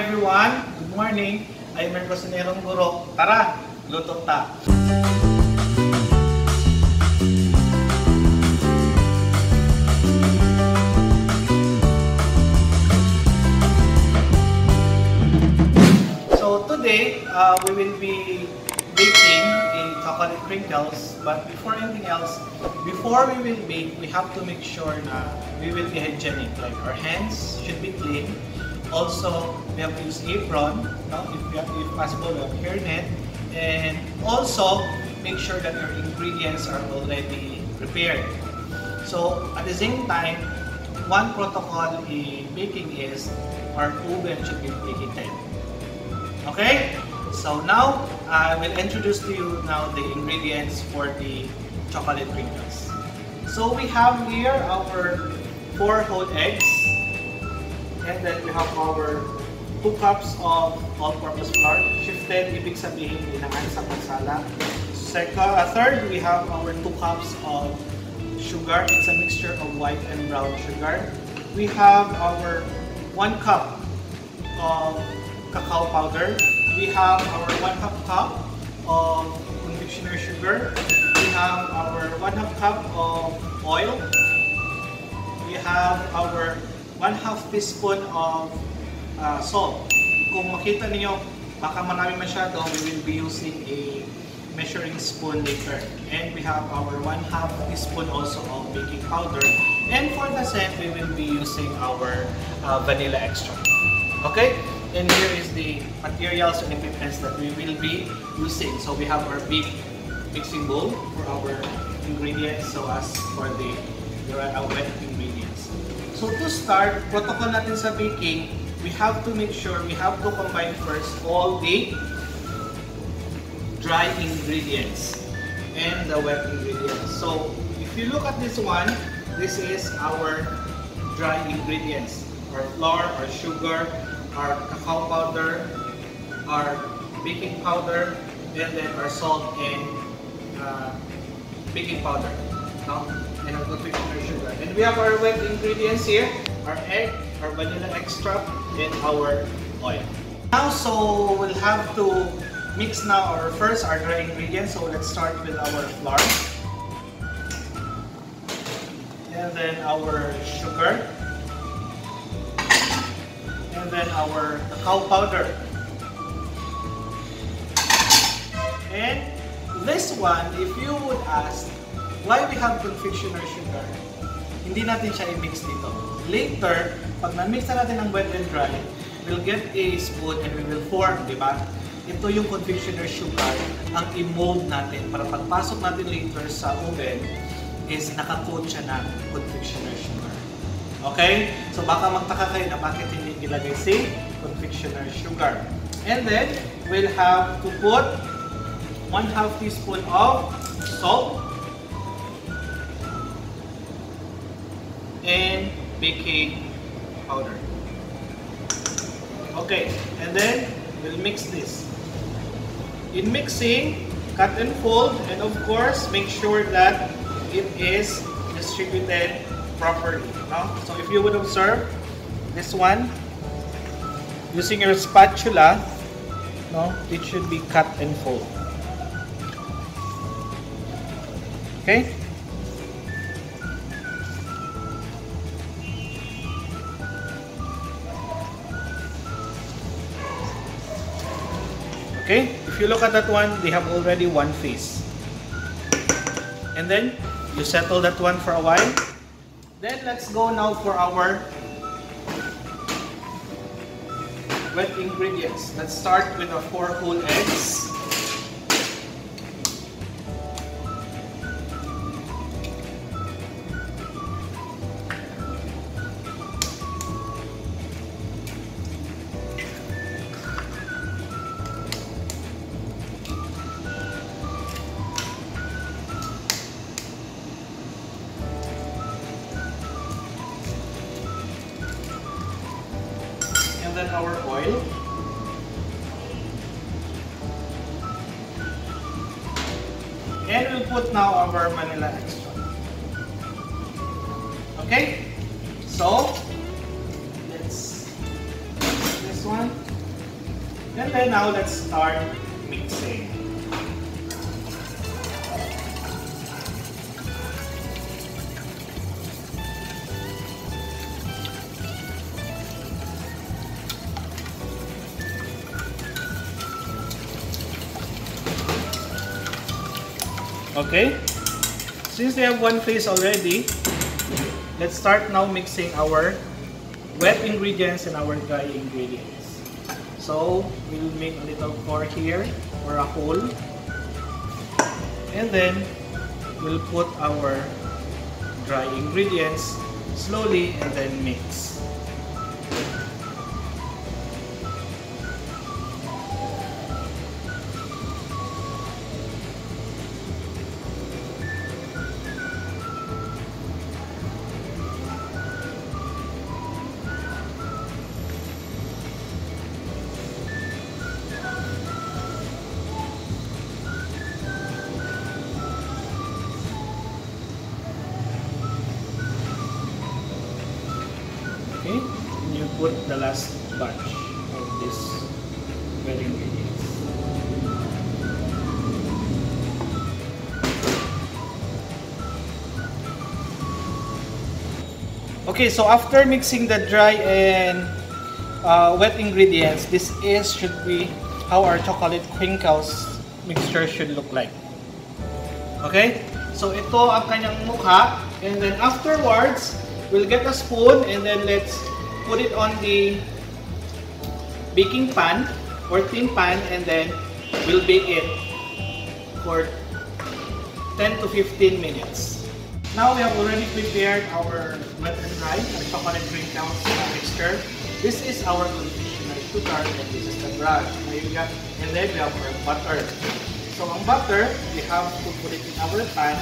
everyone! Good morning! I'm Kusinerong Guro. Tara! Luto ta! So today, we will be baking a chocolate crinkles. But before anything else, before we will bake, we have to make sure na we will be hygienic. Like our hands should be clean. Also, we have to use apron, no? If possible, we have hairnet. And also, make sure that your ingredients are already prepared. So, at the same time, one protocol in baking is our oven should be preheated. Okay? So now, I will introduce to you now the ingredients for the chocolate crinkles. So we have here our 4 whole eggs. And then we have our 2 cups of all-purpose flour. Shifted, ibig sabihin, ilangan sa pansala. Third, we have our 2 cups of sugar. It's a mixture of white and brown sugar. We have our 1 cup of cacao powder. We have our 1/2 cup of confectioner sugar. We have our 1/2 cup of oil. We have our 1/2 teaspoon of salt. Kung makita niyo, baka marami masyado, we will be using a measuring spoon later. And we have our 1/2 teaspoon also of baking powder. And for the scent, we will be using our vanilla extract. Okay? And here is the materials and equipments that we will be using. So we have our big mixing bowl for our ingredients, so as for the wet ingredients. So to start, protocol natin sa baking, we have to make sure we have to combine first all the dry ingredients and the wet ingredients. So if you look at this one, this is our dry ingredients. Our flour, our sugar, our cacao powder, our baking powder, and then our salt and baking powder, no? And our confectioner sugar. And we have our wet ingredients here, our egg, our vanilla extract, and our oil. Now, so we'll have to mix now our dry ingredients. So let's start with our flour. And then our sugar. And then our cacao powder. And this one, if you would ask why we have confectioner sugar, hindi natin siya i-mix dito. Later, pag na-mix na natin ang wet and dry, we'll get a spoon and we will form, di ba? Ito yung confectioner sugar ang i-mold natin para pagpasok natin later sa oven is naka-coat siya na confectioner sugar. Okay? So baka magtaka kayo na bakit hindi ilagay si confectioner sugar. And then, we'll have to put 1/2 teaspoon of salt and baking powder. Okay, and then we'll mix this. In mixing, cut and fold, and of course, make sure that it is distributed properly. No? So if you would observe this one, using your spatula, no, it should be cut and fold. Okay? Okay? If you look at that one, they have already one face. And then you settle that one for a while. Then let's go now for our wet ingredients. Let's start with the 4 whole eggs. Then our oil. And we'll put now our vanilla extract. Okay? So, let's this one. And then now let's start mixing. Okay, since they have one phase already, let's start now mixing our wet ingredients and our dry ingredients. So we'll make a little pour here or a hole, and then we'll put our dry ingredients slowly and then mix. Okay, and you put the last batch of this wet ingredients. Okay, so after mixing the dry and wet ingredients, this should be how our chocolate crinkles mixture should look like. Okay, so ito ang kanyang mukha, and then afterwards, we'll get a spoon and then let's put it on the baking pan or tin pan, and then we'll bake it for 10 to 15 minutes. Now we have already prepared our wet and dry chocolate crinkles mixture. This is our confectioner sugar and this is the bread. And then we have our butter. So ang butter, we have to put it in our pan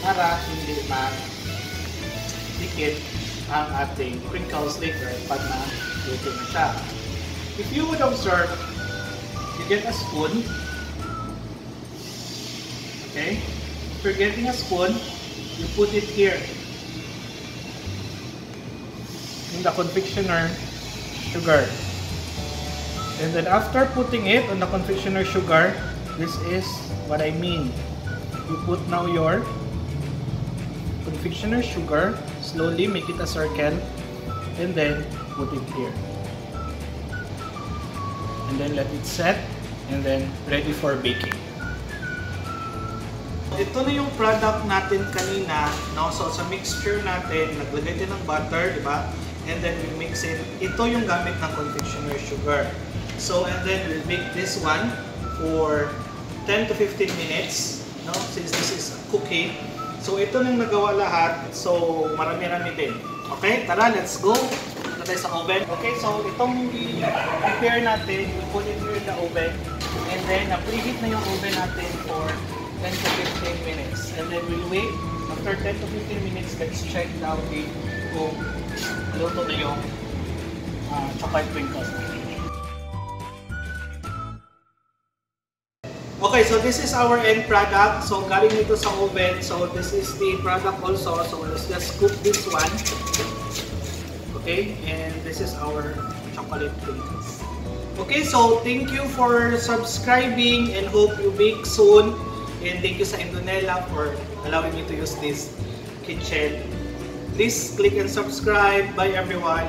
para hindi dikit ang ating crinkles later pag na-luto na siya. If you would observe, you get a spoon. Okay? If you're getting a spoon, you put it here in the confectioner sugar. And then after putting it on the confectioner sugar, this is what I mean. You put now your confectioner sugar, slowly make it a circle, and then put it here. And then let it set, and then ready for baking. Ito na yung product natin kanina, no? So sa mixture natin, naglagay din ng butter, di ba? And then we mix it. Ito yung gamit ng confectioner sugar. So and then we'll bake this one for 10 to 15 minutes, no? Since this is a cookie. So ito nang nagawa lahat, so marami-rami din. Okay, tara, let's go. Ito tayo sa oven. Okay, so itong i-prepare natin, we put it here in the oven. And then, na-preheat na yung oven natin for 10 to 15 minutes. And then we'll wait. After 10 to 15 minutes, let's check now kung luto na yung chocolate crinkles. Okay, so this is our end product. So galing nito sa oven. So this is the product also. So let's just cook this one. Okay, and this is our chocolate crinkles. Okay, so thank you for subscribing and hope you bake soon. And thank you sa Indonela for allowing me to use this kitchen. Please click and subscribe. Bye everyone.